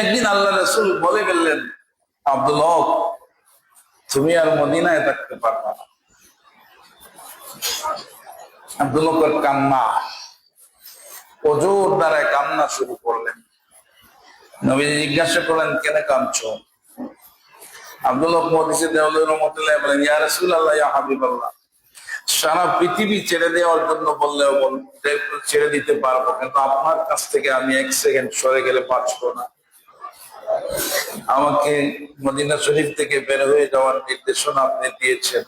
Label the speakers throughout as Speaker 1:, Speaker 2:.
Speaker 1: একদিন আল্লাহ রাসূল বলে গেলেন, আব্দুল হক, তুমি আর মদিনায় থাকতে পারবা না। আব্দুল হকের কান্না, ওজোর দ্বারায় কান্না শুরু করলেন। নবীজি জিজ্ঞাসা করলেন, কেন কাঁদছো? আব্দুল হক মুহাদ্দিস দেওয়ালের রহমাতুল্লাহ বলেন, ইয়া রাসূলুল্লাহ, ইয়া হাবিবাল্লাহ, সারা পৃথিবী ছেড়ে দেওয়ার জন্য বললেও ছেড়ে দিতে পারবো, কিন্তু আপনার কাছ থেকে আমি 1 সেকেন্ড সরে গেলে বাঁচবো না। আমাকে মদিনা শরীফ থেকে বের হয়ে যাওয়ার নির্দেশনা আপনি দিয়েছেন।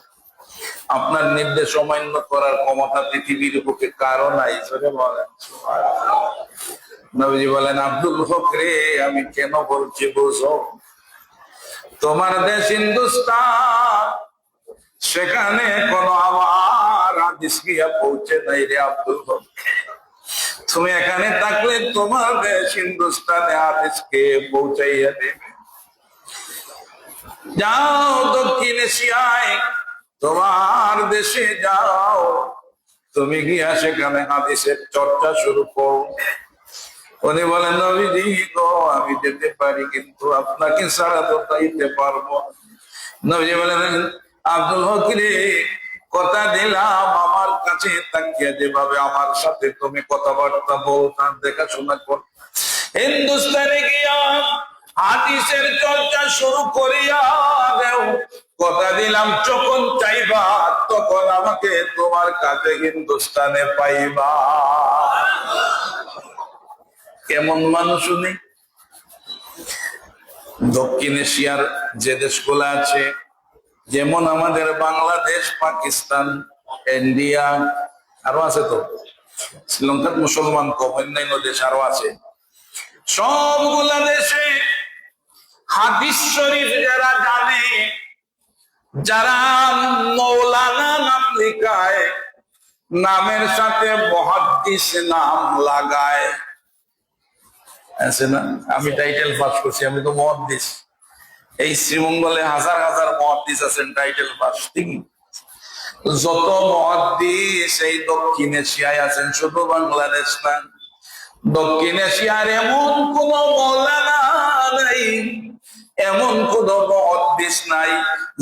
Speaker 1: আপনার নির্দেশ অমান্য করার ক্ষমতা পৃথিবীর বুকে কারো নাই। বলেন নবীজি বলেন, আব্দুল হক রে, আমি কেন বলছি বুঝো। তোমার দেশ হিন্দুস্তান, সেখানে কোন আমার হাদিস গিয়া পৌঁছে নাই রে আব্দুল হক। তুমি এখানে থাকলে তোমার দেশ হিন্দুস্তানে হাদিসকে পৌঁছাইয়া দেবে। যাও দক্ষিণ এশিয়ায়, তোমার দেশে যাও, তুমি গিয়া সেখানে হাদিসের চর্চা শুরু করো। উনি বলেন, নবীজি গো, আমি যেতে পারি, কিন্তু আপনাকে ছাড়া তো তাইতে পারবো। নবীজি বলেন, আব্দুল হক রে, কথা দিলাম আমার কাছে তাকিয়ে যেভাবে আমার সাথে তুমি কথাবার্তা বলতা, দেখাশোনা কর, হিন্দুস্তানে গিয়া হাদিসের চর্চা শুরু করিয়া দেও। কথা দিলাম যখন চাইবা তখন আমাকে তোমার কাছে হিন্দুস্তানে পাইবা। কেমন মানুষ উনি। দক্ষিণ এশিয়ার যে দেশগুলো আছে, যেমন আমাদের বাংলাদেশ, পাকিস্তান, ইন্ডিয়া, আরো আছে তো, শ্রীলঙ্কার মুসলমান কম, অন্যান্য দেশ আরো আছে, সবগুলা দেশে হাদিস শরীফ যারা জানে, যারা মৌলানা নাম লিখায়, নামের সাথে মুহাদ্দিস নাম লাগায়, আছে না? আমি টাইটেল পাস করছি, আমি তো মুহাদ্দিস। এই শ্রীমঙ্গলে হাজার হাজার মুহাদ্দিস আছেন টাইটেল পাস, ঠিক? যত মুহাদ্দিস এই দক্ষিণ এশিয়ায় আছেন, শুধু বাংলাদেশ না, দক্ষিণ এশিয়ার এমন কোন মৌলানা নাই, এমন কোন মুহাদ্দিস নাই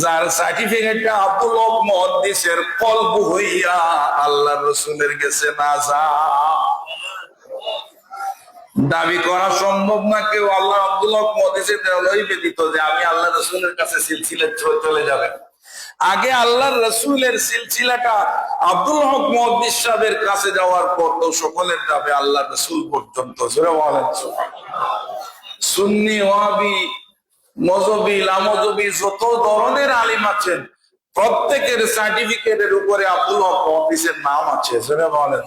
Speaker 1: যার সার্টিফিকেটটা আব্দুল হক মুহাদ্দিসের কলব হইয়া আল্লাহর রাসূলের কাছে না যা। দাবি করা সম্ভব না কেউ আল্লাহ আব্দুল হক মুহাদ্দিসের দেওয়ালই ব্যতীত যে আমি আল্লাহ রাসূলের কাছে সিলসিলা চলে যাবেন। আগে আল্লাহর রাসূলের সিলসিলাটা আব্দুল হক মুহাদ্দিস সাহেবের কাছে যাওয়ার পর তো সকলের যাবে আল্লাহর রাসূল পর্যন্ত। জোরে বলেন সুবহানাল্লাহ। সুন্নি, ওয়াহাবি, মযহবি, লামযহবি যত ধরনের আলিম আছেন, প্রত্যেকের সার্টিফিকেটের উপরে আব্দুল হক মুহাদ্দিসের নাম আছে। জোরে বলেন।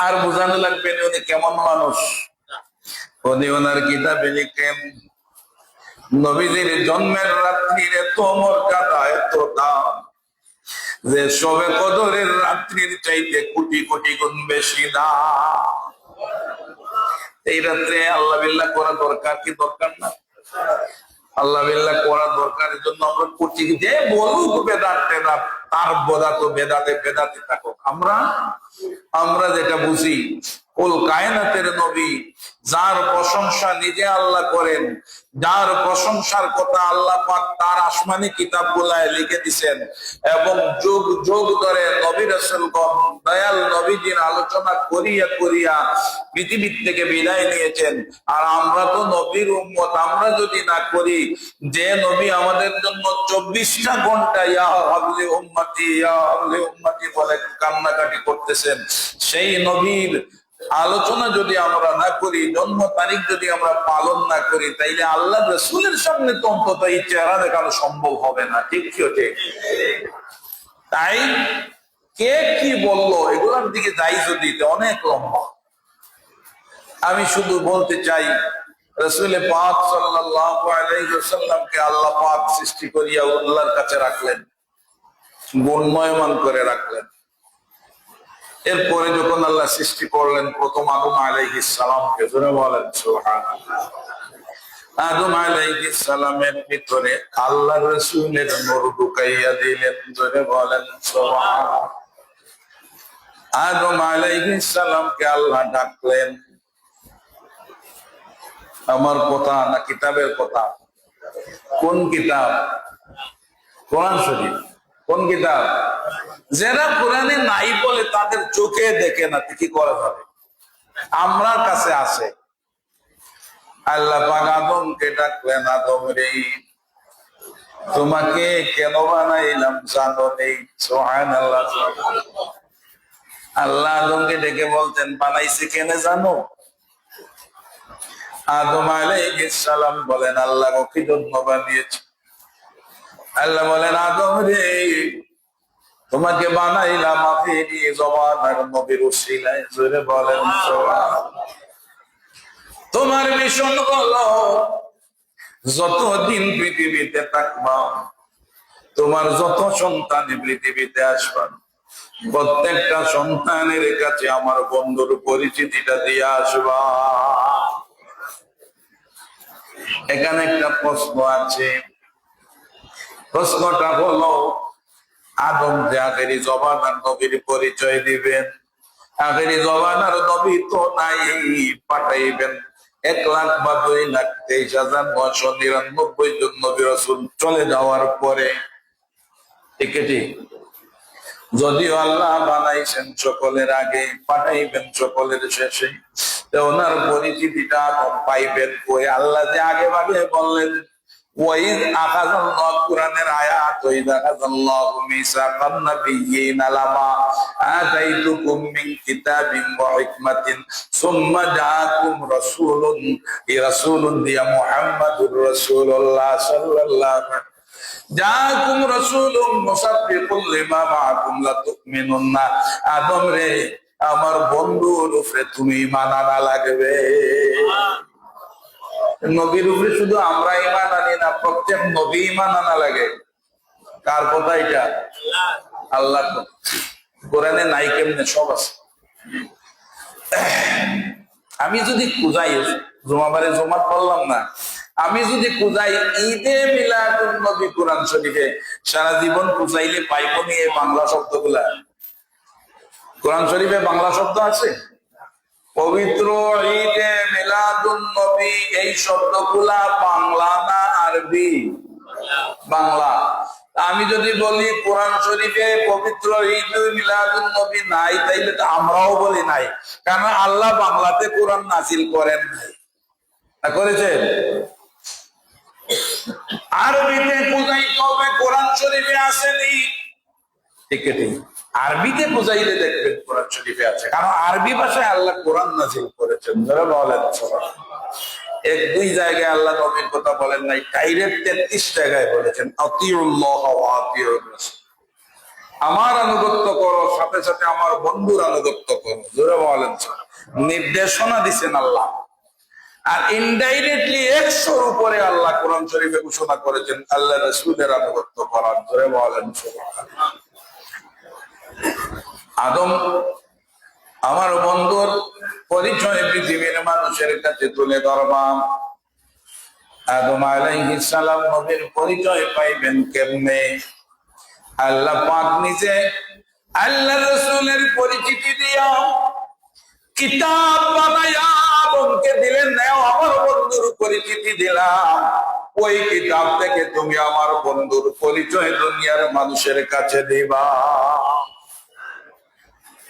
Speaker 1: আর বোঝানো লাগবে না উনি কেমন মানুষ। উনি ওনার কিতাবে লিখেন, নবীজির জন্মের রাত্রির এত মর্যাদা, এত দাম, যে শবে কদরের রাত্রির চাইতে কোটি কোটি গুণ বেশি দাম। এই রাত্রে আল্লাহ বিল্লাহ করা দরকার কি দরকার না? আল্লাহ বিল্লাহ করা দরকারের জন্য আমরা করছি। যে বলুক বেদাত টেদাত, তার বোধা তো বেদাতে বেদাতে থাকুক। আমরা যেটা বুঝি, কুল কায়নাতের নবী, যার প্রশংসা নিজে আল্লাহ করেন, যার প্রশংসার কথা আল্লাহ পাক তার আসমানি কিতাবগুলায় লিখে দিছেন, এবং যুগ যুগ ধরে নবী রাসূলগণ দয়াল নবীজির আলোচনা করিয়া করিয়া পৃথিবীর থেকে বিদায় নিয়েছেন। আর আমরা তো নবীর উম্মত, আমরা যদি না করি, যে নবী আমাদের জন্য 24টা ঘন্টা ইয়া হাবলি উম্মতি, ইয়া হাবলি উম্মতি বলে কান্নাকাটি করতেছেন, সেই নবীর আলোচনা যদি আমরা না করি, জন্ম তারিখ যদি আমরা পালন না করি, তাইলে আল্লাহ রাসূলের সামনে তো অন্তত এই চেহারা দেখানো সম্ভব হবে না। ঠিক কি? তাই কে কি বললো এগুলোর দিকে যাই যদি অনেক লম্বা। আমি শুধু বলতে চাই, রাসূল পাক সাল্লাল্লাহু আলাইহি ওয়াসাল্লামকে আল্লাহ পাক সৃষ্টি করিয়া আল্লাহর কাছে রাখলেন, গুণময়মান করে রাখলেন। এরপরে যখন আল্লাহ সৃষ্টি করলেন প্রথম আদম আলাইহিস সালামকে, জোরে বলেন সুবহানাল্লাহ, আদম আলাইহিস সালামের ভিতরে আল্লাহর রাসূলের নূর ঢুকাইয়া দিলেন। জোরে বলেন সুবহানাল্লাহ। আদম আলাইহিস সালামকে আল্লাহ ডাকলেন, আমার কথা না কিতাবের কথা? কোন কিতাব? কোরআন শরীফ। কোন কিতাব? যারা কোরআনে নাই বলে তাদের চোখে দেখে না, কি করা যাবে? আমরা কাছে আসে। আল্লাহ পাক আদমকে ডাকলেন, আদম রে তোমাকে কেন বানাইলাম জানো নেই? সুবহানাল্লাহ। আল্লাহ আদমকে ডেকে বলতেন বানাইছে কেন জানো? আদম আলাইহিস সালাম বলেন আল্লাহ কি জন্য বানিয়েছে? আল্লাহ বলেন আদম রে তোমাকে বানাইলাম আখিরি জমানার নবীর উসিলায়। জোরে বলেন সুবহানাল্লাহ। তোমার মিশন হলো যতদিন পৃথিবীতে থাকবা, তোমার যত সন্তান পৃথিবীতে আসবা, প্রত্যেকটা সন্তানের কাছে আমার বন্ধুর পরিচিতিটা দিয়ে আসবা। এখানে একটা প্রশ্ন আছে, প্রশ্নটা হলো আদম যে আখেরি জমানার নবীর পরিচয় দিবেন, আখেরি জমানার নবী তো নাই, পাঠাইবেন 1,02,23,999 জন নবী রাসূল চলে যাওয়ার পরে। ঠিক ঠিক, যদিও আল্লাহ বানাইছেন সকলের আগে, পাঠাইবেন সকলের শেষে, ওনার পরিচিতিটা কম পাইবেন কই? আল্লাহ যে আগে ভাগে বললেন ওয়াইদ আখাযাল্লাহু, কুরআনের আয়াত, ওয়াইদ আখাযাল্লাহু মিসাকান নাবিয়্যিনা লামা আতাইতুকুম মিন কিতাবিন ওয়া হিকমাতিন সুম্মা জাআকুম রাসূলুন ইয়া মুহাম্মাদুর রাসূলুল্লাহ সাল্লাল্লাহু জাআকুম রাসূলুম মুসাদ্দিকুল লিমা মাআকুম লাতুমিনুন্না। আদম রে আমার বন্ধুর উপরে তুমি ঈমান আনা লাগবে। নবীর উপরে শুধু আমরা ঈমান আনি না, প্রত্যেক নবী ঈমান আনা লাগে। কার কথা এটা? আল্লাহ। কোরআনে নাই কেমনে? সব আছে। আমি যদি খুঁজাই, জুমাবারে জুমাত বললাম না, আমি যদি খুঁজাই ঈদে মিলাদুন নবী কোরআন শরীফে, সারা জীবন খুঁজাইলে পাইব নি এই বাংলা শব্দগুলা? কোরআন শরীফে বাংলা শব্দ আছে? পবিত্র ঈদে মিলাদুন নবী এই শব্দগুলা বাংলা না আরবি? বাংলা। আমি যদি বলি কোরআন শরীফে পবিত্র ঈদে মিলাদুন নবী নাই, তাইলে তো আমরাও বলি নাই, কারণ আল্লাহ বাংলাতে কোরআন নাযিল করেন নাই। করেছেন? আরবিতে বুঝাইতে হবে কোরআন শরীফে আসেনি। ঠিক ঠিক, আরবিতে বুঝাইলে দেখবেন কোরআন শরীফে আছে, কারণ আরবি ভাষায় আল্লাহ কোরআন নাযিল করেছেন। যারা বলেন এক দুই জায়গায় আল্লাহ নবীর কথা বলেন নাই, ডাইরেক্ট 33 জায়গায় বলেছেন আতিউল্লাহ ওয়া আতিউর রাসূল। আমার আনুগত্য করো, সাথে সাথে আমার বন্ধুর আনুগত্য করো। যারা বলেন নির্দেশনা দিচ্ছেন আল্লাহ। আর ইনডাইরেক্টলি 100-র উপরে আল্লাহ কোরআন শরীফে ঘোষণা করেছেন আল্লাহ রাসূলের আনুগত্য করার। ধরে বলেন সুবহানাল্লাহ। আদম আমার বন্ধুর পরিচয় পৃথিবীর মানুষের কাছে তুলে ধরবাম। আদম আলাইহিস সালাম নবীর পরিচয় পাইবেন কেমনে? আল্লাহ পাক নিজে আল্লাহ রাসূলের পরিচিতি দিয়া কিতাব বানায়া আদমকে দিলেন, নাও আমার বন্ধুর পরিচিতি দিলাম, ওই কিতাব থেকে তুমি আমার বন্ধুর পরিচয় দুনিয়ার মানুষের কাছে দিবা।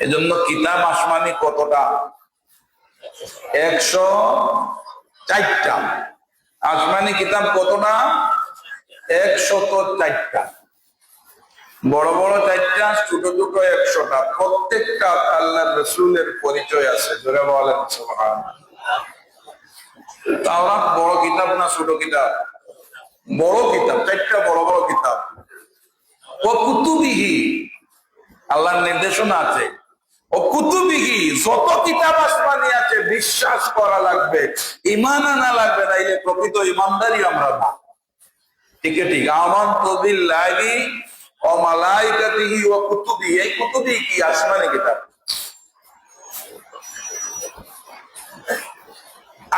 Speaker 1: এজন্য কিতাব আসমানি কতটা? 104টা। আসমানি কিতাব কতটা? 104টা। বড় বড় 4টা, ছোট ছোট 100টা। প্রত্যেকটা আল্লাহর রাসূলের পরিচয় আছে। যারা বলেন সুবহানাল্লাহ। তাওরাত বড় কিতাব না ছোট কিতাব? বড় কিতাব, 4টা বড় বড় কিতাব। ও কুতুবিহি, আল্লাহর নির্দেশনা আছে। ও কুতুবিহি, যত কিতাব আসমানি আছে বিশ্বাস করা লাগবে, ঈমান আনা লাগবে, নাইলে প্রকৃত ঈমানদারি আমরা না। ঠিক ঠিক, আমানতু বিল্লাহি ওয়া মালাইকাতিহি ওয়া কুতুবিহি। এই কুতুবিহি কি? আসমানি কিতাব।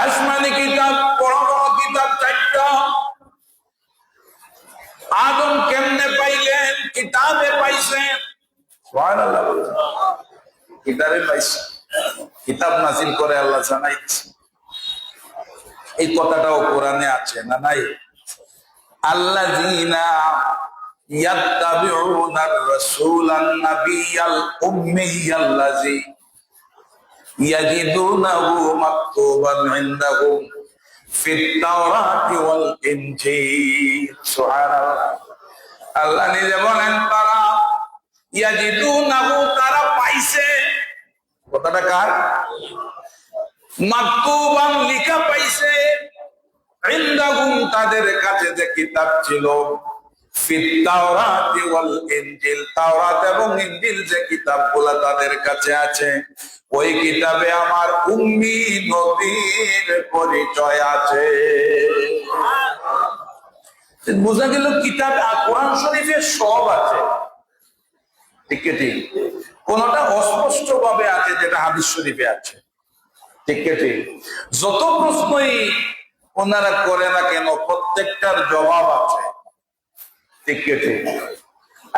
Speaker 1: আসমানি কিতাব বড় বড় কিতাব 4টা। আদম কেমনে পাইলেন? কিতাবে পাইছেন। সুবহানাল্লাহ। কিতাবে পাইছেন, কিতাব নাযিল করে আল্লাহ জানাইছে। এই কথাটাও কোরআনে আছে না নাই? আল্লাযীনা ইয়াত্তাবিউনার রাসূলান নাবিয়াল উম্মিয়াল্লাযী ইয়াজিদুনাহু মাকতুবান ইনদাহুম ফিত তাওরাতি ওয়াল ইনজিল। সুবহানাল্লাহ। আল্লাহ নিজে বলেন তারা ইয়াজিদুনাহু, তারা পাইছে। কথাটা কার? মাকতুবান, লিখা পাইছে, ইনদাহুম, তাদের কাছে যে কিতাব ছিল, ফিত তাওরাতি ওয়াল ইনজিল, তাওরাত এবং ইনজিল যে কিতাবগুলো তাদের কাছে আছে, ওই কিতাবে আমার উম্মি নবীর পরিচয় আছে। বোঝা গেল কিতাবে কোরআন শরীফে সব আছে, ঠিক ঠিক। কোনটা অস্পষ্ট ভাবে আছে যেটা হাদিস শরীফে আছে, ঠিক ঠিক। যত প্রশ্নই ওনারা করে না কেন প্রত্যেকটার জবাব আছে, ঠিক ঠিক।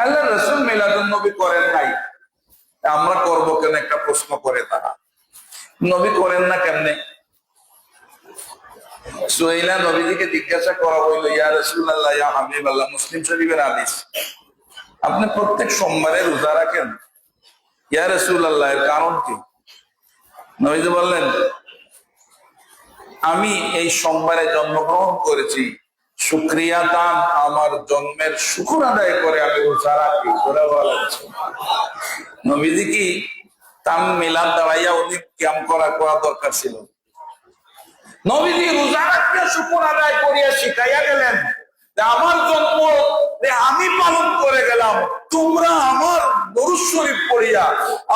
Speaker 1: আল্লাহ রাসূল মিলাদুন নবী করেন নাই, আমরা করবো কেন একটা প্রশ্ন করে তারা। নবী করেন না কেমনে? সুহাইলা নবীজিকে জিজ্ঞাসা করা হইল, ইয়া রাসূলুল্লাহ, ইয়া হাবিবাল্লাহ, মুসলিম শরীফের হাদিস, আপনি প্রত্যেক সোমবারে রোজা রাখেন, ইয়া রাসূলুল্লাহ, এর কারণ কি? নবীজি বললেন, আমি এই সোমবারে জন্মগ্রহণ করেছি, শুকরিয়া দান, আমার জন্মের শুকর আদায় করে আমি রোজা রাখি। নবীজি কি তাম মিলাদ দাঁড়াইয়া উনি ক্যাম করা দরকার ছিল? নবীজি রোজা রাখতে শুকর আদায় করিয়া শিখাইয়া গেলেন, আমার জন্ম আমি পালন করে গেলাম, তোমরা আমার দরুদ শরীফ পড়িয়া,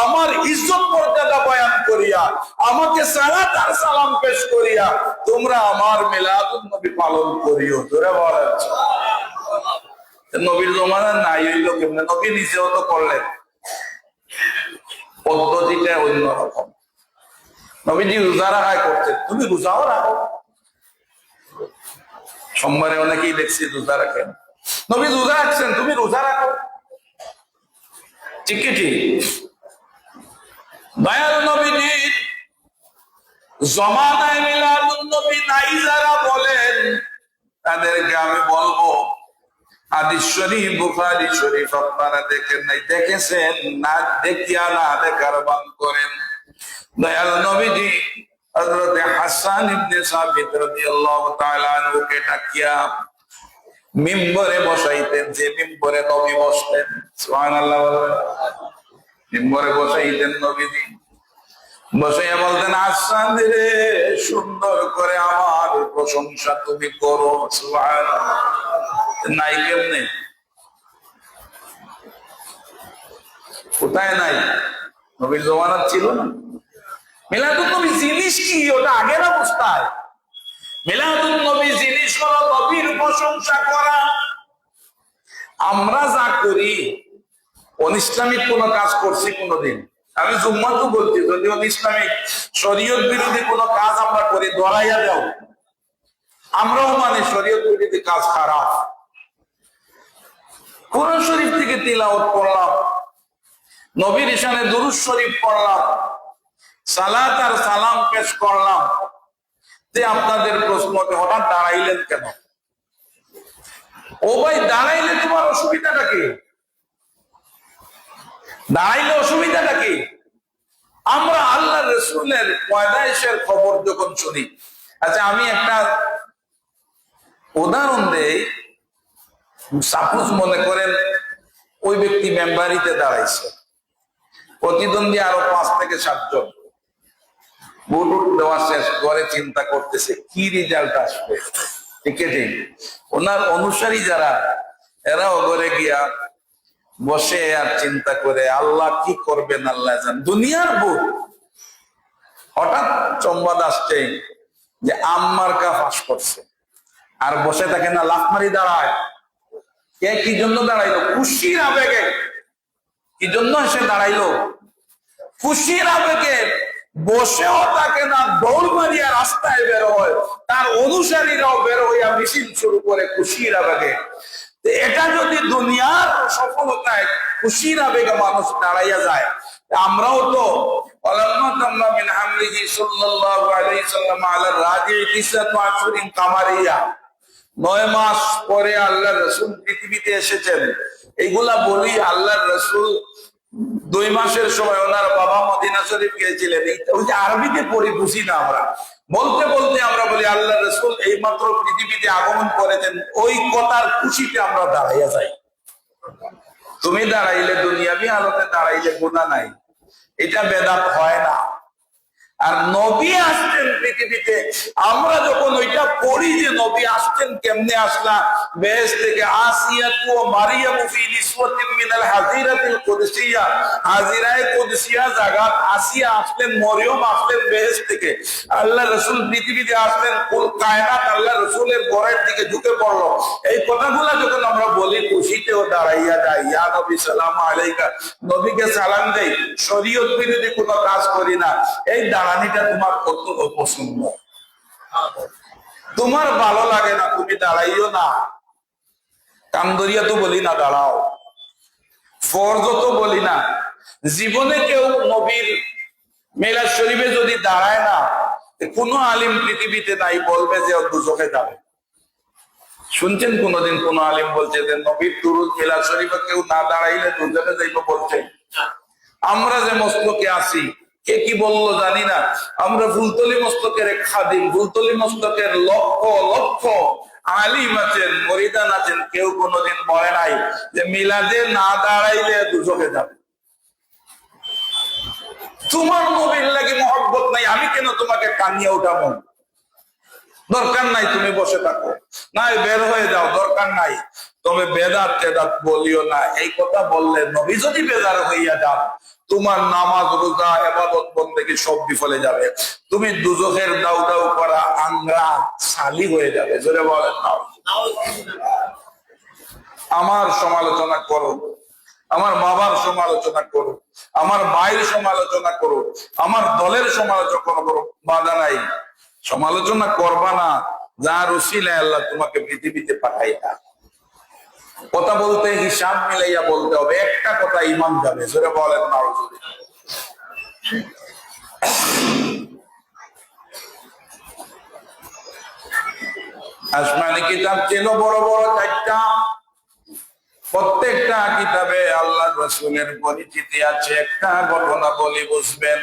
Speaker 1: আমার ইজ্জত মর্যাদা বয়ান করিয়া, আমাকে সালাত আর সালাম পেশ করিয়া তোমরা আমার মিলাদুন নবী পালন করিও। ধরে বলেন, নবীর জমানা নাই হইল কেমনে? নবী নিজেও তো করলেন, পদ্ধতিটা অন্যরকম। নবীজি রোজা রাখায় করতেন, তুমি রোজাও রাখো। সোমবারে অনেকেই দেখছি রোজা রাখেন, নবী রোজা রাখছেন, তুমি রোজা রাখো, ঠিক ঠিক। দয়াল নবীজির জমানায় মিলাদুন নবী নাই যারা বলেন, তাদেরকে আমি বলবো হাদিস শরীফ, বুখারী শরীফ আপনারা দেখেন নাই, দেখেছেন না, দেখিয়া না দেখার বান করেন। দয়াল নবীজি হযরত হাসান ইবনে সাবিত রাদিয়াল্লাহু তাআলা আনহুকে ডাকিয়া মিম্বরে বসাইতেন, যে মিম্বরে নবী বসতেন। সুবহানাল্লাহ। মিম্বরে বসাইতেন নবীজি, বসাইয়া বলতেন, হাসান রে, সুন্দর করে আমার প্রশংসা তুমি করো। সুবহানাল্লাহ। নাই কেমনে? কোথায় নাই? নবীর জমানা ছিল না। মিলাদুন নবী জিনিস কি ওটা আগের অবস্থায়। মিলাদুন নবী জিনিস হলো নবীর প্রশংসা করা। আমরা যা করি, অনিসলামিক কোন কাজ করছি কোনদিন? আমি জুম্মাতো বলছি, যদি অনিসলামিক শরীয়ত বিরোধী কোন কাজ আমরা করি, ধরাইয়া দাও। আমরাও মানে শরীয়ত বিরোধী কাজ খারাপ। কোরআন শরীফ থেকে তিলাওয়াত করলাম, নবীর ইশানে দুরূদ শরীফ পড়লাম, সালাত আর সালাম পেশ করলাম, যে আপনাদের প্রশ্নতে হঠাৎ দাঁড়াইলেন কেন? ও ভাই, দাঁড়াইলে তোমার অসুবিধাটা কি? দাঁড়াইলে অসুবিধাটা কি? আমরা আল্লাহ রাসূলের পয়দাইশের খবর যখন শুনি, আচ্ছা আমি একটা উদাহরণ দেই। সাপোজ মনে করেন ওই ব্যক্তি মেম্বারিতে দাঁড়াইছে, প্রতিদ্বন্দ্বী আরো 5 থেকে 7 জন, ভোট দেওয়া শেষ করে চিন্তা করতেছে কি রেজাল্ট আসবে, ঠিক আছে? ওনার অনুসারী যারা, এরাও ঘরে গিয়া বসে আর চিন্তা করে আল্লাহ কি করবেন আল্লাহ জান। দুনিয়ার ভোট, হঠাৎ সংবাদ আসছে যে আম্মার কা ফাঁস করছে, আর বসে থাকে না, লাফ মারি দাঁড়ায়। কে কি জন্য দাঁড়াইলো? খুশির আবেগে। কি জন্য সে দাঁড়াইলো? খুশির আবেগে। বসেও থাকে না, দৌড় মারিয়া রাস্তায় বের হয়, তার অনুসারীরাও বের হইয়া মিছিল শুরু করে খুশির আবেগে। এটা যদি দুনিয়ার সফলতায় খুশির আবেগে মানুষ দাঁড়াইয়া যায়, আমরাও তো মিন হামলিহি সাল্লাল্লাহু আলাইহি সাল্লাম আলা রাজি'i তিসআতু আশহুরিন কামারিয়া, 9 মাস পরে আল্লাহ রাসূল পৃথিবীতে এসেছেন। এইগুলা বলি আল্লাহ রাসূল 2 মাসের সময় ওনার বাবা মদিনা শরীফ গিয়েছিলেন। ওই যে আরবিতে পড়ি বুঝি না আমরা, বলতে বলতে আমরা বলি আল্লাহ রাসূল এইমাত্র পৃথিবীতে আগমন করেছেন। ওই কথার খুশিতে আমরা দাঁড়াইয়া যাই। তুমি দাঁড়াইলে দুনিয়াবি হালতে দাঁড়াইলে গুনাহ নাই, এটা বেদাত হয় না। আর নবী আসছেন পৃথিবীতে, আমরা যখন ওইটা পড়ি যে নবী আসছেন কেমনে আসলা, বেহেশত থেকে আসিয়াতু ওয়া মারইয়াম ফি নিসওয়াতিন মিনাল হাজিরাতিল কুদসিয়া, হাজিরায়ে কুদসিয়া জায়গা আসিয়া আসলেন, মরিয়ম আসলেন বেহেশত থেকে, আল্লাহ রাসূল পৃথিবীতে আসলেন, কুল কায়নাত আল্লাহ রাসূলের ঘরের দিকে ঢুকে পড়লো। এই কথাগুলা যখন আমরা বলি খুশিতেও দাঁড়াইয়া যাই, ইয়া নবী সালাম আলাইকা, নবীকে সালাম দেই, শরীয়ত বিরোধী কোনো কাজ করি না। এই দাঁড়ানিটা তোমার কত পছন্দ, তোমার ভালো লাগে না তুমি দাঁড়াইও না। কামদরিয়া তো বলি না দাঁড়াও, ফরজ তো বলি না। জীবনে কেউ নবীর মিলাদ শরীফে যদি দাঁড়ায় না, কোনো আলিম পৃথিবীতে নাই বলবে যে দুজকে যাবে। শুনছেন কোনদিন কোন আলিম বলছে যে নবীর দুরূদ মিলাদ শরীফে কেউ না দাঁড়াইলে দুজকে যাইব বলছে? আমরা যে মস্তকে আছি, কে কি বললো জানি না, আমরা ফুলতলি মস্তকের খাদিম, ফুলতলি মস্তকের লক্ষ লক্ষ আলিম আছেন, মরিদান আছেন, কেউ কোনোদিন বলে নাই যে মিলাদে না দাঁড়াইলে দুজকে যাবে। তোমার নবীর লাগি মহব্বত নাই, আমি কেন তোমাকে টানিয়ে উঠাবো? দরকার নাই, তুমি বসে থাকো, নাই বের হয়ে যাও, দরকার নাই। তবে বেদাত টেদাত বলিও না। এই কথা বললে নবী যদি বেজার হইয়া যান, তোমার নামাজ রোজা ইবাদত বন্দেগী সব বিফলে যাবে। তুমি দুজখের দাউ দাউ করা আংরা সালি হয়ে যাবে। জোরে বলেন না। আমার সমালোচনা করো, আমার বাবার সমালোচনা করো, আমার ভাইয়ের সমালোচনা করো, আমার দলের সমালোচনা করো, বাধা নাই। সমালোচনা করবা না, যার উসিলায় আল্লাহ তোমাকে পৃথিবীতে পাঠাইতা। কথা বলতে হিসাব মিলাইয়া বলতে হবে, একটা কথা ইমান যাবে। জোরে বলেন না। আসমানি কিতাব ছিল বড় বড় 4টা, প্রত্যেকটা কিতাবে আল্লাহ রাসূলের পরিচিতি আছে। একটা ঘটনা বলি বুঝবেন।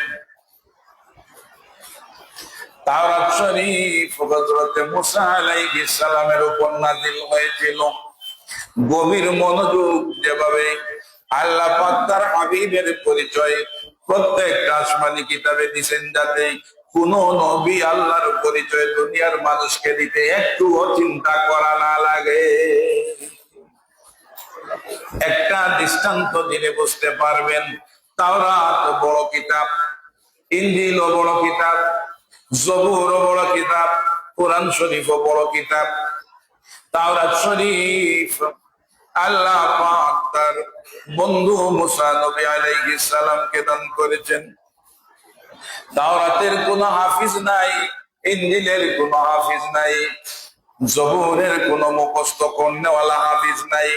Speaker 1: তাওরাত শরীফ হযরত মুসা আলাইহিস সালামের উপর নাযিল হয়েছিল। গভীর মনোযোগ যেভাবে আল্লাহ পাক তার হাবিবের পরিচয় প্রত্যেকটা আসমানি কিতাবে দিয়েছেন, যাতে কোন নবী আল্লাহর পরিচয় দুনিয়ার মানুষকে দিতে একটু চিন্তা করা না লাগে। একটা দৃষ্টান্ত দিলে বুঝতে পারবেন। তাওরাত বড় কিতাব, ইনজিল বড় কিতাব, জবুর বড় কিতাব, কোরআন শরীফ বড় কিতাব। তাওরাত শরীফ আল্লাহ পাক তার বন্ধু মুসা নবী আলাইহিস সালামকে দান করেছেন। তাওরাতের কোনো হাফিজ নাই, ইনজিলের কোনো হাফিজ নাই, জবুরের কোনো মুখস্থ করনেওয়ালা হাফিজ নাই।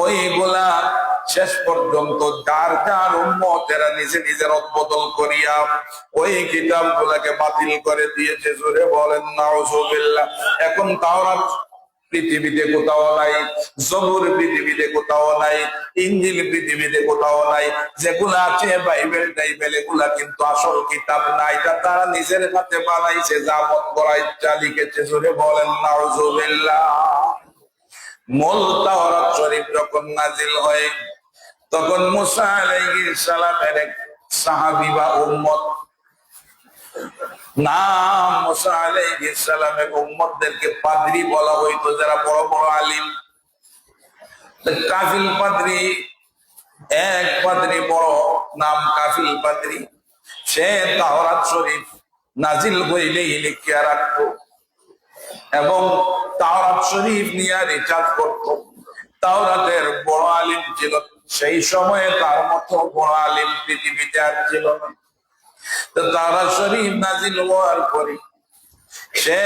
Speaker 1: ওইগুলা শেষ পর্যন্ত যার যার উম্মতেরা নিজে নিজের অদবদল করিয়া ওই কিতাবগুলাকে বাতিল করে দিয়েছে। জোরে বলেন নাউজুবিল্লাহ। এখন তাওরাত পৃথিবীতে কোথাও নাই, জবুর পৃথিবীতে কোথাও নাই, ইনজিল পৃথিবীতে কোথাও নাই। যেগুলা আছে বাইবেল টাইবেল, এগুলা কিন্তু আসল কিতাব না, এটা তারা নিজের হাতে বানাইছে, যা মন করা ইচ্ছা লিখেছে। জোরে বলেন নাউজুবিল্লাহ। মূল তাওরাত শরীফ যখন নাজিল হয়, তখন মুসা আলাইহিস সালামের এক সাহাবী বা উম্মত, নাম মুসা আলাইহিস সালামের উম্মতদেরকে পাদ্রী বলা হইতো, যারা বড় বড় আলিম। কাফিল পাদ্রী, এক পাদ্রী বড়, নাম কাফিল পাদ্রী। সে তাওরাত শরীফ নাজিল হইলেই লিখিয়া রাখতো এবং তাওরাত শরীফ নিয়ে রিচার্জ করতো। তাওরাতের বড় আলিম ছিল সেই সময়ে, তার মতো বড় আলিম পৃথিবীতে আর ছিল না। তো তাওরাত শরীফ নাজিল হওয়ার পরে সে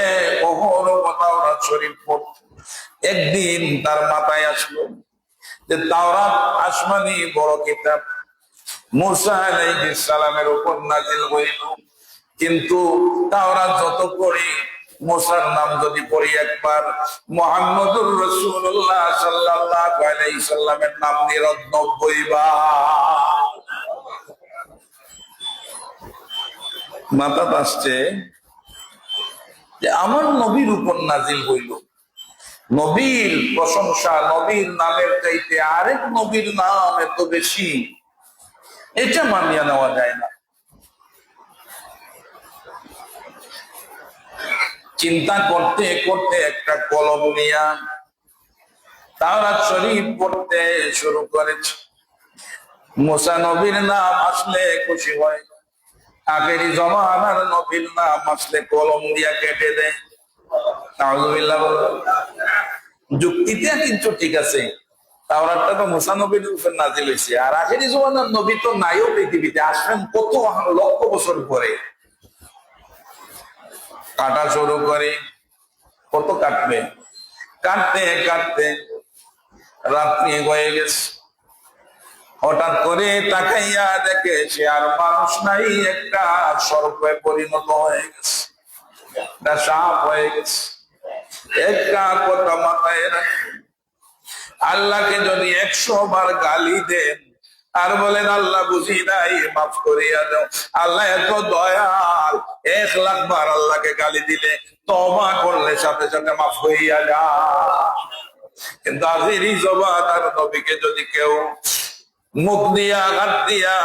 Speaker 1: অহরহ তাওরাত শরীফ পড়ত। একদিন তার মাথায় আসলো যে তাওরাত আসমানি বড় কিতাব, মুসা আলাইহিস সালামের উপর নাজিল হইল। কিন্তু তাওরাত যত পড়ি, মুসার নাম যদি পড়ি একবার, মুহাম্মদুর রাসূলুল্লাহ সাল্লাল্লাহু আলাইহি সাল্লামের নাম ৯৯ বার। মাথা আসছে যে আমার নবীর উপর নাজিল হইল, নবীর প্রশংসা, নবীর নামের চাইতে আরেক নবীর নাম এত বেশি, এটা মানিয়ে নেওয়া যায় না। চিন্তা করতে করতে একটা কলম নিয়া তাওরাত শরীফ পড়তে শুরু করেছে। মুসা নবীর নাম আসলে খুশি হয়, আখেরি জমানার নবীর নাম আসলে কলম দিয়া কেটে দেয়। নাউযুবিল্লাহ। যুক্তিতে কিন্তু ঠিক আছে, তাওরাতটা তো মুসা নবীর উপর নাজিল হয়েছে, আর আখেরি জমানার নবী তো নাইও পৃথিবীতে, আসবেন কত লক্ষ বছর পরে। কাটা শুরু করে, কত কাটবে, কাটতে কাটতে রাত্রি হয়ে গেছে। হঠাৎ করে তাকাইয়া দেখে সে আর মানুষ নাই, একটা সর্পে পরিণত হয়ে গেছে, একটা সাপ হয়ে গেছে। একটা কথা মাথায় রাখে, আল্লাহকে যদি ১০০ বার গালি দেন আর বলেন আল্লাহ বুঝি নাই মাফ করিয়া দাও, আল্লাহ এত দয়াল, ১,০০,০০০ বার আল্লাহকে গালি দিলে, তওবা করলে সাথে সাথে মাফ হইয়া যায়। কিন্তু আখেরি জমানার নবীকে যদি কেউ মুখ দিয়া আঘাত দিয়া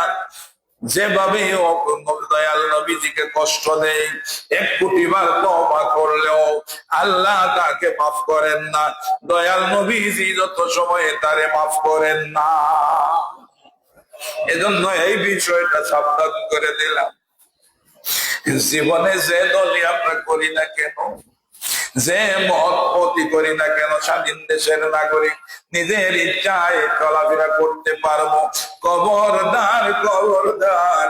Speaker 1: যেভাবে দয়াল নবীজিকে কষ্ট দেয়, ১,০০,০০,০০০ বার তওবা করলেও আল্লাহ তাকে মাফ করেন না। দয়াল নবীজি যত সময়ে তারে মাফ করেন না। এজন্য এই বিষয়টা সাবধান করে দিলাম। জীবনে যে দলই আমরা করি না কেন, যে মহৎপতি করি না কেন, স্বাধীন দেশের নাগরিক, নিজের ইচ্ছায় চলাফেরা করতে পারবো। খবরদার খবরদার,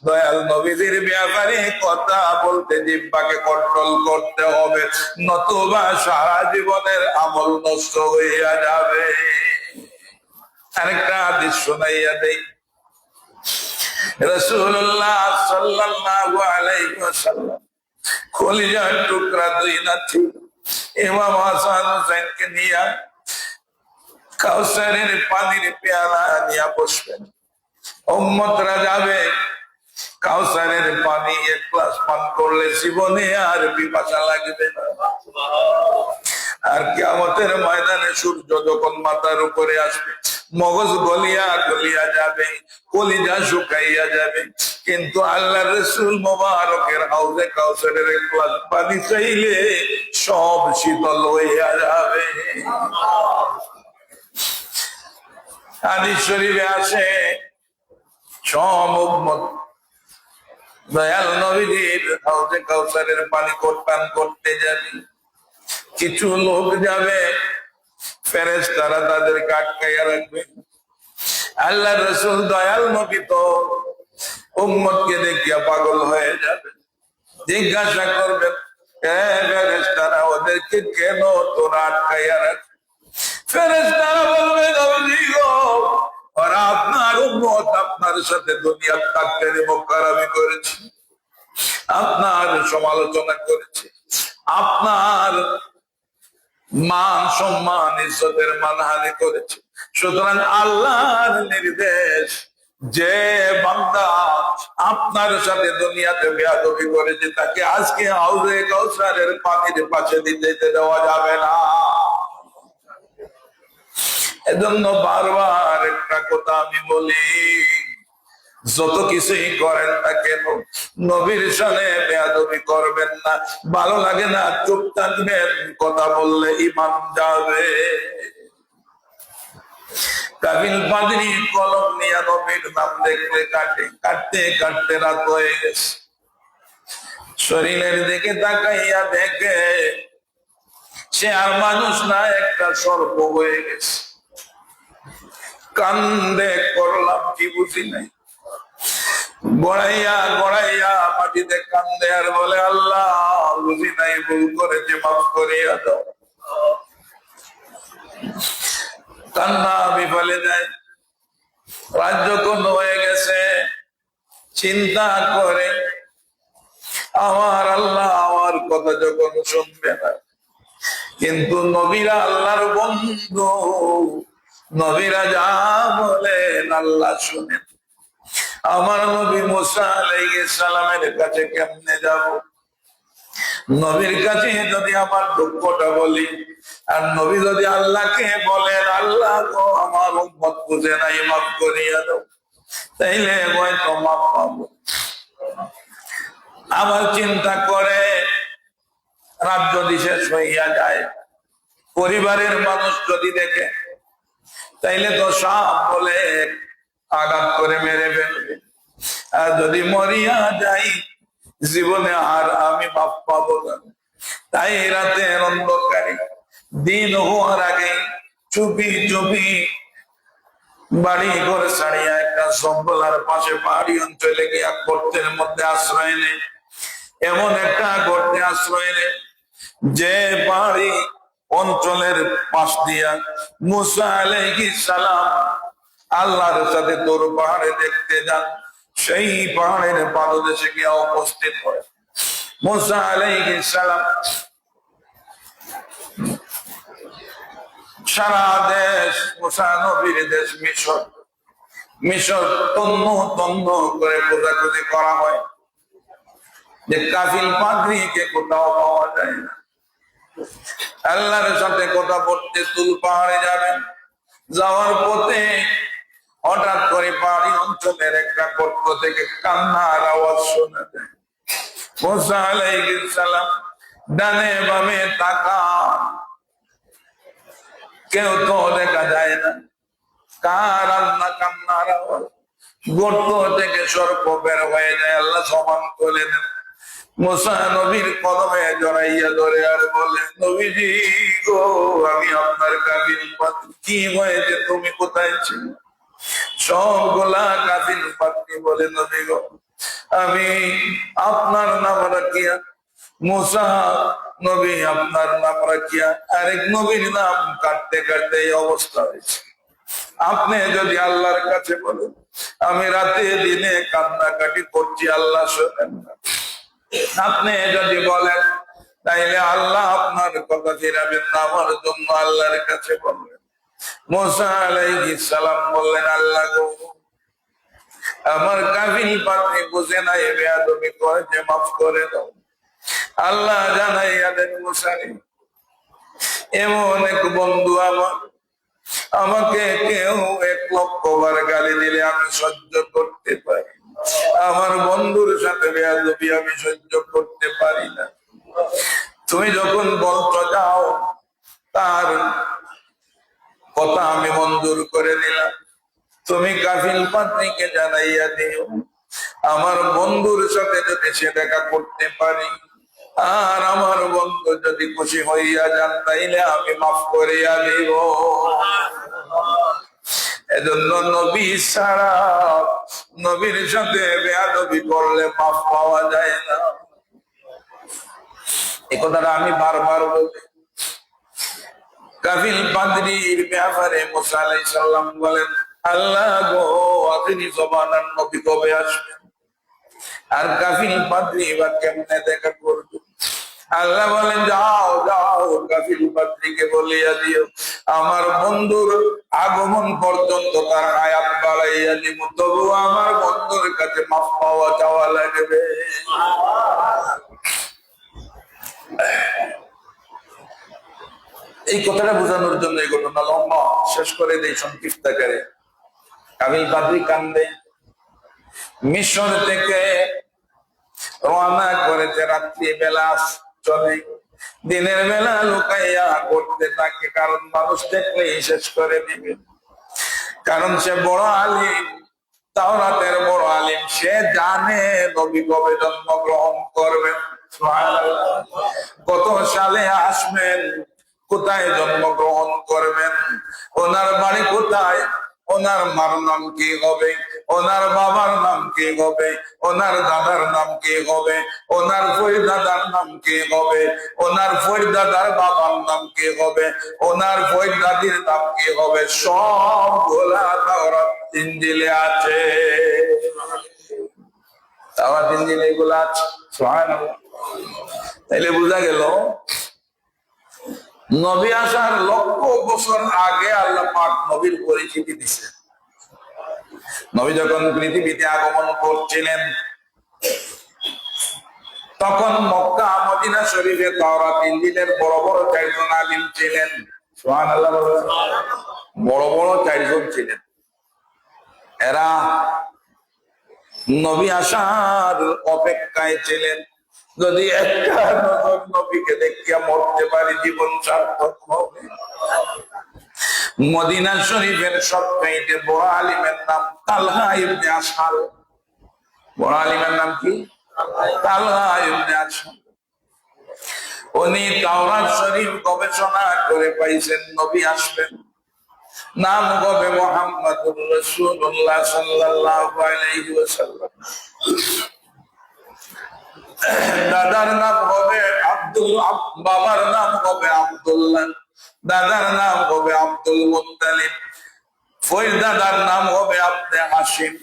Speaker 1: দয়াল নবীজির ব্যাপারে কথা বলতে জিহ্বাকে কন্ট্রোল করতে হবে, নতুবা সারা জীবনের আমল নষ্ট হইয়া যাবে। আরেকটা হাদিস শোনাইয়া দেই। রাসূলুল্লাহ সাল্লাল্লাহু আলাইহি ওয়াসাল্লাম কলিজার টুকরা দুই নাতি ইমাম হাসান হোসেনকে নিয়া কাউসারের পানির পেয়ালা নিয়ে বসবেন। উম্মতরা যাবে, কাউসারের পানি ১ গ্লাস পান করলে জীবনে আর পিপাসা লাগবে না। আর কিয়ামতের ময়দানে সূর্য যখন মাথার উপরে আসবে, মগজ গলিয়া গলিয়া যাবে, কলিজা শুকাইয়া যাবে, কিন্তু আল্লাহর রাসূল মোবারকের হাউজে কাউসারের ১ গ্লাস পানি চাইলে সব শীতল হইয়া যাবে। হাদিস শরীফে আসে, সব উম্মত দয়াল নবীজির হাউজে কাউসারের পানি পান করতে যাবে। কিছু লোক যাবে, ফেরেশতারা তাদেরকে আটকাইয়া রাখবে। আল্লাহ রাসূল দয়াল নবী তো উম্মতকে দেখিয়া পাগল হয়ে যাবে, জিজ্ঞাসা করবেন, ফেরেশতারা ওদেরকে কেন তোরা আটকাইয়া রাখবে? ফেরেশতারা বলবে, নবী গো, ওরা আপনার উম্মত, আপনার সাথে দুনিয়ার থাকতে মোকারামি করেছে, আপনার সমালোচনা করেছে, আপনার মান সম্মান ইজ্জতের মানহানি করেছে। সুতরাং আল্লাহর নির্দেশ, যে বান্দা আপনার সাথে দুনিয়াতে বেয়াদবি করেছে তাকে আজকে হাউজে কাউসারের পানির পাশে দিতে দেওয়া যাবে না। এজন্য বারবার একটা কথা আমি বলি, যত কিছুই করেন না কেন নবীর সামনে বেয়াদবি করবেন না। ভালো লাগে না চুপ থাকবেন, কথা বললে ঈমান যাবে। কাবিল পাদ্রী কলম নিয়ে নবীর নাম দেখলে কাটতে কাটতে রাত হয়ে গেছে। শরীরের দিকে তাকাইয়া দেখে সে আর মানুষ না, একটা সর্প হয়ে গেছে। কান্দে, করলাম কি বুঝি নাই, গড়াইয়া গড়াইয়া মাটিতে কান্দে আর বলে, আল্লাহ বুঝি নাই, ভুল করেছে, মাফ করিয়া দাও। কান্না বিফলে যায়। রাত যখন হয়ে গেছে চিন্তা করে আমার আল্লাহ আমার কথা যখন শুনবে না, কিন্তু নবীরা আল্লাহর বন্ধু, নবীরা যা বলেন আল্লাহ শুনেন। আমার নবী মুসা আলাইহিস সালামের কাছে কেমনে যাব? নবীর কাছে যদি আমার দুঃখটা বলি, আর নবী যদি আল্লাহকে বলেন আল্লাহ গো আমার উম্মত বুঝে নাই, মাফ করিয়া দাও, তাইলে হয়তো মাফ পাবো। আবার চিন্তা করে রাত যদি শেষ হইয়া যায়, পরিবারের মানুষ যদি দেখে, তাইলে তো সাপ বলে আঘাত করে মেরে ফেলবে। আর যদি মরিয়া যাই জীবনে আর আমি মাফ পাবো না। তাই রাতের অন্ধকারে দিন হওয়ার আগে চুপি চুপি বাড়ি ঘরে ছাড়িয়া একটা সম্বলার পাশে পাহাড়ি অঞ্চলে গিয়া গর্তের মধ্যে আশ্রয় নেই। এমন একটা গর্তে আশ্রয় নেই যে পাহাড়ি অঞ্চলের পাশ দিয়া মুসা আলাইহিস সালাম আল্লাহর সাথে তোর পাহাড়ে দেখতে যান। সেই পাহাড়ের পাদদেশে গিয়া উপস্থিত হয় মুসা আলাইহিস সালাম। সারা দেশ মুসা নবীর দেশ মিশর, মিশর তন্ন তন্ন করে খোঁজাখুঁজি করা হয় যে কাফিল পাদ্রীকে কোথাও পাওয়া যায় না। আল্লাহর সাথে কথা বলতে তুল পাহাড়ে যাবেন, যাওয়ার পথে হঠাৎ করে পাহাড়ি অঞ্চলের একটা গর্ত থেকে কান্নার আওয়াজ শোনা যায়। মুসা আলাইহিস সালাম ডানে বামে তাকান, কেউ তো দেখা যায় না। কার আল্লাহ কান্নার আওয়াজ? গর্ত থেকে সর্প বের হয়ে যায়। আল্লাহ সমান করে দেন, মুসা নবীর কদমে জড়াইয়া ধরে আর বলে, নবীজি গো আমি আপনার কাফিল পাদ্রী। কি হয়েছে, তুমি কোথায় ছিল? সবগুলা কাফিল পাদ্রী বলে, নবী গো আমি আপনার নাম রাখিয়া, মুসা নবী আপনার নাম রাখিয়া আরেক নবীর নাম কাটতে কাটতে এই অবস্থা হয়েছে। আপনি যদি আল্লাহর কাছে বলেন আমি রাতে দিনে কান্নাকাটি করছি, আল্লাহ শোনেন না। আপনি যদি বলেন তাইলে আল্লাহ আপনার কথা ফিরাবেন না, আমার জন্য আল্লাহর কাছে বলবেন। মুসা আলাইহিস সালাম বললেন, আল্লাহ গো আমার কাফিল পাদ্রী বুঝে নাই, বেয়াদবি করেছে, মাফ করে দাও। আল্লাহ জানাইয়া দেন, মুসারে এমন এক বন্ধু আমার, আমাকে কেউ 1,00,000 বার গালি দিলে আমি সহ্য করতে পারি, আমার বন্ধুর সাথে বেয়াদবি আমি সহ্য করতে পারি না। তুমি যখন বলছো যাও, তার কথা আমি মঞ্জুর করে দিলাম। তুমি কাফিল পাদ্রীকে জানাইয়া দিও আমার বন্ধুর সাথে যদি সে দেখা করতে পারি, আর আমার বন্ধু যদি খুশি হইয়া যান, তাইলে আমি মাফ করিয়া দিব। এজন্য নবী ছাড়া, নবীর সাথে বেয়াদবি করলে মাফ পাওয়া যায় না। এই কথাটা আমি বারবার বলি। কাফিল পাদ্রীর ব্যাপারে মুসা আলাইহিস সালাম বলেন, আল্লাহ গো আখিরি জমানার নবী কবে আসবেন, আর কাফিল পাদ্রী বা কেমনে দেখা করবে? আল্লাহ বলেন, যাও যাও কাফিল পাদ্রীকে বলিয়া দিও আমার বন্ধুর আগমন পর্যন্ত তার হায়াত বাড়াইয়া দিব, তবু আমার বন্ধুর কাছে মাফ পাওয়া চাওয়া লাগবে। এই কথাটা বোঝানোর জন্য এই ঘটনা লম্বা, শেষ করে দেই সংক্ষিপ্ত আকারে। কাফিল পাদ্রী কান্দে, মিশর থেকে রওনা করেছে, রাত্রি বেলা চলে, দিনের বেলা লুকাইয়া করতে থাকে, কারণ মানুষ দেখলেই শেষ করে দিবে। কারণ সে বড় আলিম, তাওরাতের বড় আলিম, সে জানে নবী কবে জন্মগ্রহণ করবেন, কত সালে আসবেন, কোথায় জন্মগ্রহণ করবেন, ওনার বাড়ি কোথায়, ওনার মার নাম কি হবে, ওনার বাবার নাম কি হবে, ওনার দাদার নাম কি হবে, ওনার ফরিদাদার নাম কি হবে, ওনার ফরিদাদার বাবার নাম কি হবে, ওনার ফরিদাদির নাম কি হবে, সব গোলা তাওরাত ইনজিলে আছে, তাওরাত ইনজিলে এগুলো আছে। সুবহানাল্লাহ। তাইলে বোঝা গেল নবী আসার লক্ষ বছর আগে আল্লাহ পাক নবীর পরিচিতি দিছে। নবী যখন পৃথিবীতে আগমন করছিলেন তখন মক্কা মদিনা শরীফে তাওরাত ইনজিলের বড় বড় চারজন আলিম ছিলেন। সুবহানাল্লাহ। বড় বড় চারজন ছিলেন। এরা নবী আসার অপেক্ষায় ছিলেন। যদি একটা নজর নবীকে দেখিয়া মরতে পারি জীবন সার্থক হবে। মদিনা শরীফের সবচাইতে বড় আলিমের নাম তালহা ইবনে আসহাল। বড় আলিমের নাম কি? তালহা ইবনে আসহাল। উনি তাওরাত শরীফ গবেষণা করে পাইছেন নবী আসবেন। নাম হবে মুহাম্মাদুর রাসূলুল্লাহ সাল্লাল্লাহু আলাইহি ওয়াসাল্লাম। দাদার নাম হবে বাবার নাম হবে আব্দুল্লাহ, দাদার নাম হবে আব্দুল মুত্তালিব, ফইর দাদার নাম হবে আব্দে হাশিম,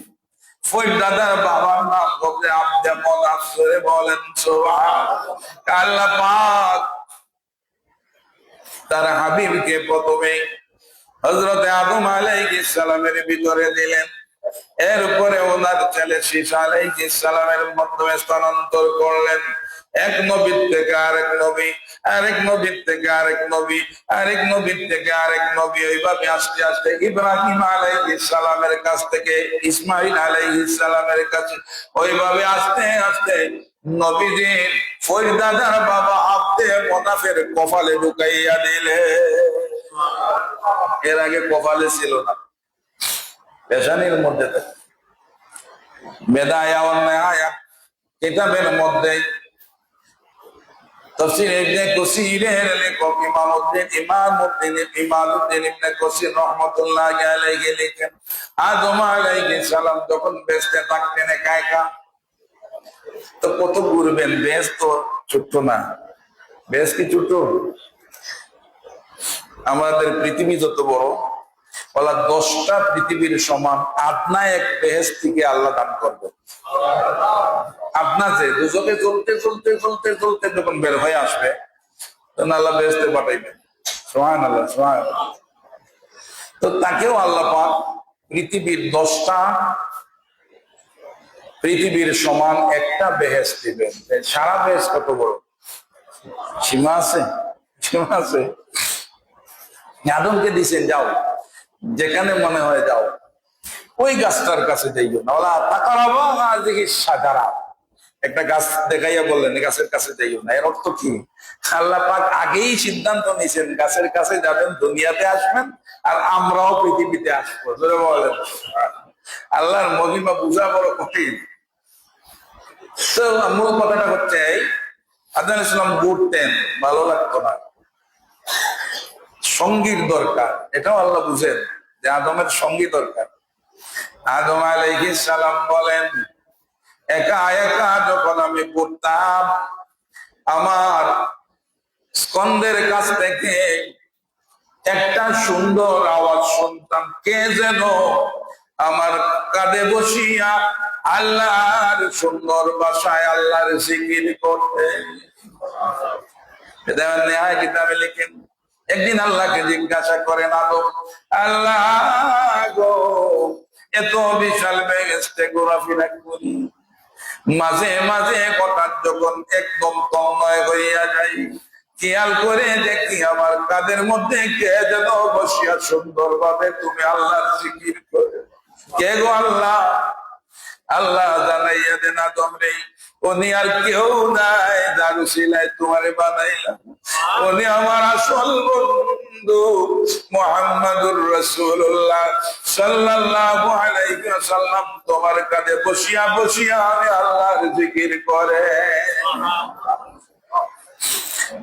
Speaker 1: ফইর দাদার বাবার নাম হবে আব্দে মুনাফ। বলেন সুবহানাল্লাহ। আল্লাহ পাক তার হাবিবকে প্রথমে হযরত আদম আলাইহিস সালামের ভিতরে দিলেন, এরপরে ওনার ছেলে শীস আলাইহিস সালামের মাধ্যমে স্থানান্তর করলেন। এক নবীর থেকে আরেক নবী, আরেক নবীর থেকে আরেক নবী, আরেক নবীর থেকে আরেক নবী, ওইভাবে আস্তে আস্তে ইব্রাহিম আলাইহিস সালামের কাছ থেকে ইসমাইল আলাইহিস সালামের কাছে, ওইভাবে আস্তে আস্তে নবীজির ফরিদাদার বাবা আব্দে মুনাফের কপালে ঢুকাইয়া দিলে। এর আগে কপালে ছিল না, পেশানির মধ্যে। বেদায়া ওয়ান নিহায়া কিতাবের মধ্যে তাফসীর ইবনে কাসীরের লেখক ইমামউদ্দিন ইবনে কাসীর রাহমাতুল্লাহি আলাইহি লেখেন, আদম আলাইহিস সালাম যখন বেহেশতে থাকতেন একা একা, তো কত ঘুরবেন, বেহেশত তো ছোট না। বেহেশত কি ছোট? আমাদের পৃথিবী যত বড়, বলা 10টা পৃথিবীর সমান আপনা এক বেহেশতিকে আল্লাহ দান করবে। আপনা যে দুজকে চলতে চলতে চলতে চলতে যখন বের হয়ে আসবে তখন আল্লাহ বেহেশতে পাঠাইবেন। সুবহানাল্লাহ, সুবহানাল্লাহ। তো তাকেও আল্লাহ পাক পৃথিবীর 10টা পৃথিবীর সমান একটা বেহেশত দিবেন। সারা বেহেশত কত বড়, সীমা আছে? সীমা আছে। আদমকে দিছেন, যাও যেখানে মনে হয় যাও, ওই গাছটার কাছে যাইও না। ওলা তাকারাবা হাযিহি শাজারা, একটা গাছ দেখাইয়া বললেন গাছের কাছে যাইও না। এর অর্থ কি? আল্লাহ পাক আগেই সিদ্ধান্ত নিয়েছেন গাছের কাছে যাবেন, দুনিয়াতে আসবেন, আর আমরাও পৃথিবীতে আসবো। বলেন আল্লাহর মহিমা বুঝা বড় কঠিন। তো মূল কথাটা হচ্ছে আদম আলাইহিস সালাম ঘুরতেন, ভালো লাগতো না, সঙ্গীর দরকার। এটাও আল্লাহ বুঝেন যে আদমের সঙ্গী দরকার। আদম আলাইহিস সালাম বলেন, একা একা যখন আমি পড়তাম, আমার স্কন্ধের কাছ থেকে একটা সুন্দর আওয়াজ শুনতাম, কে যেন আমার কাঁধে বসিয়া আল্লাহর সুন্দর ভাষায় আল্লাহর জিকির করতে। নেহায় কিতাবে লিখেন, একদিন আল্লাহকে জিজ্ঞাসা করেন আদম, আল্লাহ গো, এত বিশাল বেহেশতে ঘোরাফেরা করি, মাঝে মাঝে হঠাৎ যখন একদম তন্ময় হইয়া যাই, খেয়াল করে দেখি আমার কাদের মধ্যে কে যেন বসিয়া সুন্দর ভাবে তুমি আল্লাহর জিকির করে। কে গো আল্লাহ? আল্লাহ জানাইয়া দেন আদম রে, উনি আর কেউ নাই, দারু সিলাই তোমারে বানাইলাম, উনি আমার আসল বন্ধু মুহাম্মাদুর রাসূলুল্লাহ সাল্লাল্লাহু আলাইহি ওয়াসাল্লাম। তোমার কাঁধে বসিয়া বসিয়া আমি আল্লাহর জিকির করে।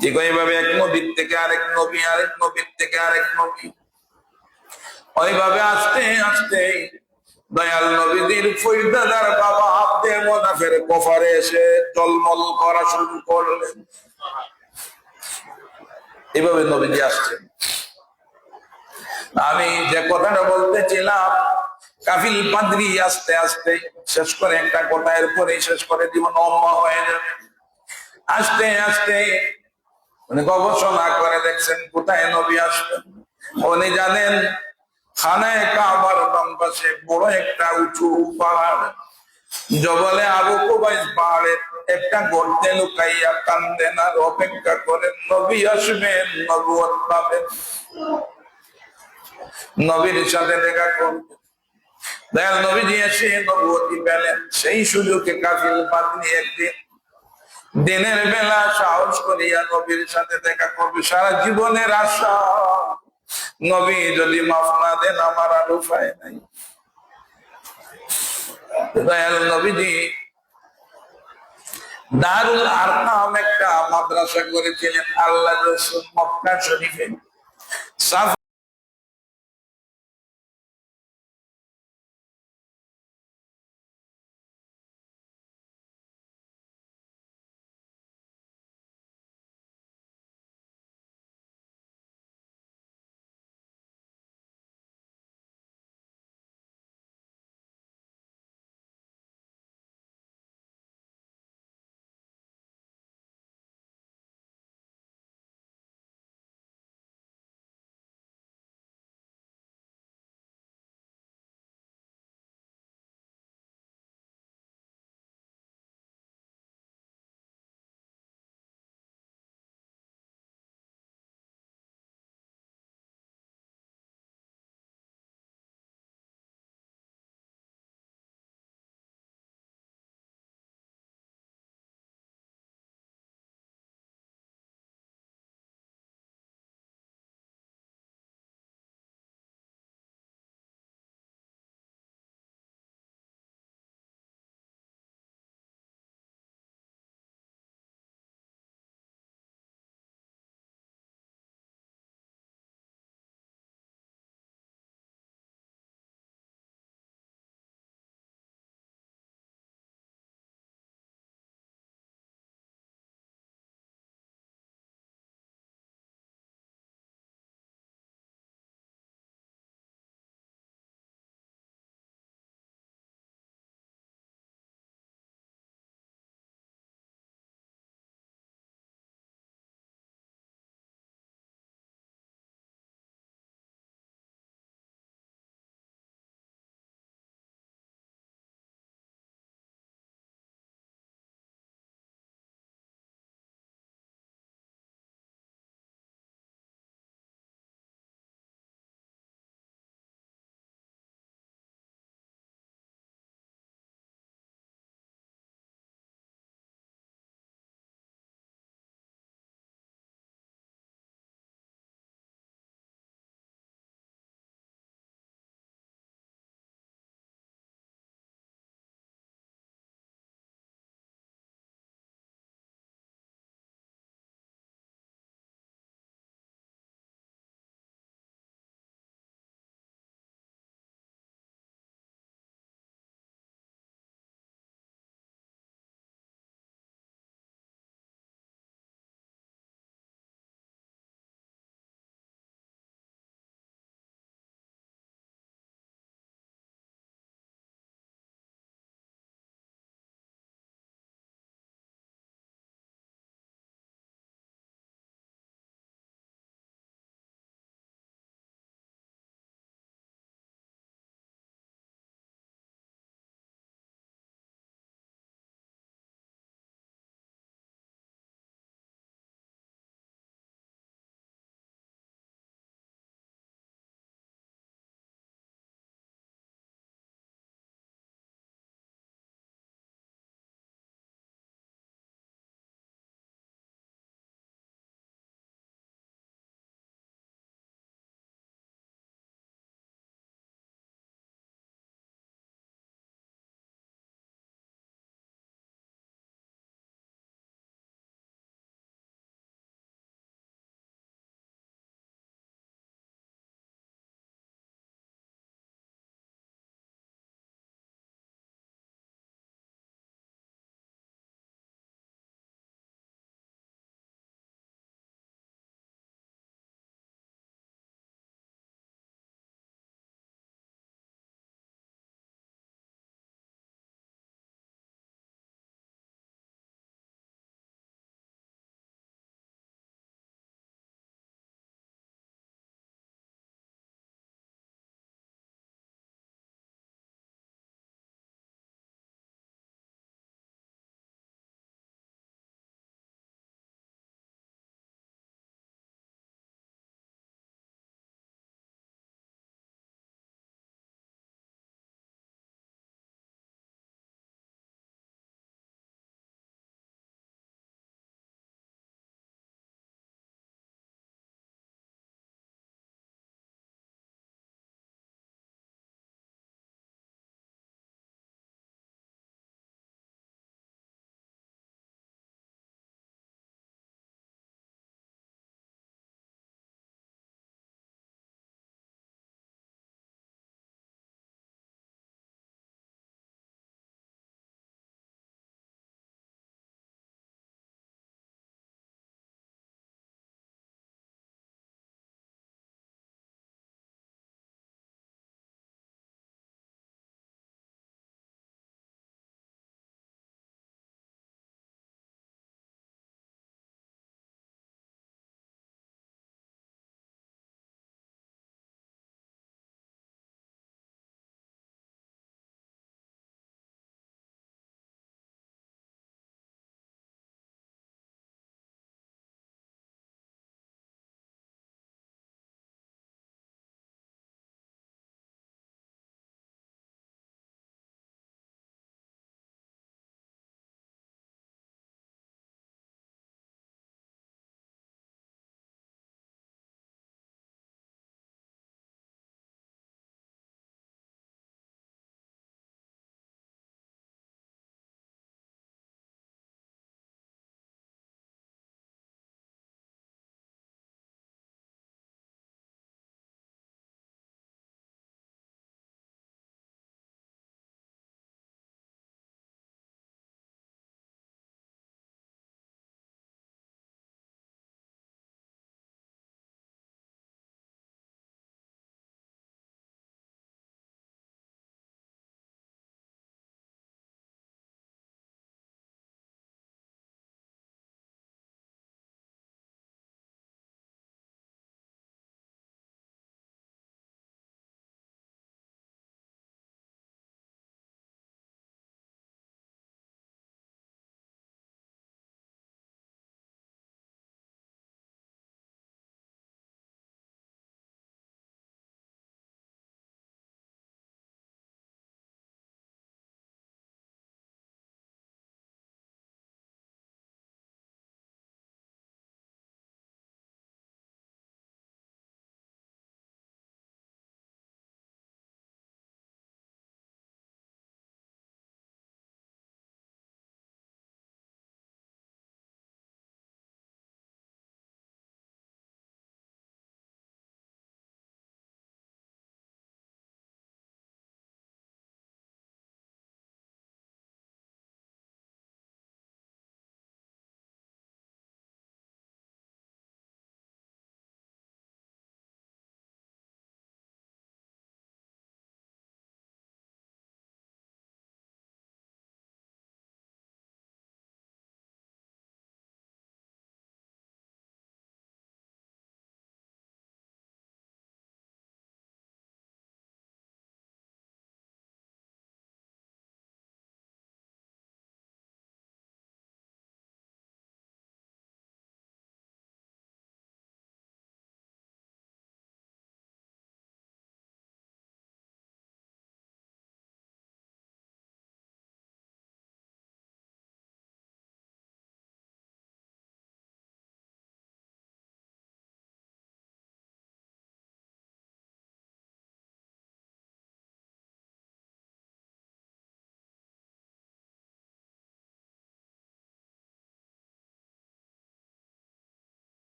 Speaker 1: ঠিক ওইভাবে এক নবীর থেকে আরেক নবী, আরেক নবীর থেকে আরেক নবী, ওইভাবে আস্তে আস্তে দয়াল নবীদের ফরিদাদার বাবা আব্দে মুনাফের কফারে এসে জলমল করা শুরু করলেন। এভাবে নবীজি আসছেন। আমি যে কথাটা বলতেছিলাম, কাফিল পাদ্রী আস্তে আস্তে শেষ করে একটা কোটায়ের পরে শেষ করে জীবন লম্বা হয়ে যাবে। আস্তে আস্তে উনি গবেষণা করে দেখছেন কোথায় নবী আসবেন। উনি জানেন খানায় কাবার বাম পাশে বড় একটা উঁচু পাহাড়, জবলে আবু কুবাইস পাহাড়ের একটা গর্তে লুকাইয়া কান্দেন আর অপেক্ষা করেন নবী আসবেন, নবুয়ত পাবেন, নবীর সাথে দেখা করবেন। দয়াল নবীজি এসে নবুয়তি পেলেন। সেই সুযোগে কাফিল পাদ্রী একদিন দিনের বেলা সাহস করিয়া নবীর সাথে দেখা করবে, সারা জীবনের আশা, নবী যদি মাফ না দেন আমার আর উপায় নাই। দয়াল নবীজি দারুল আরকাম একটা মাদ্রাসা করেছিলেন আল্লাহ রাসূল মক্কা শরীফে।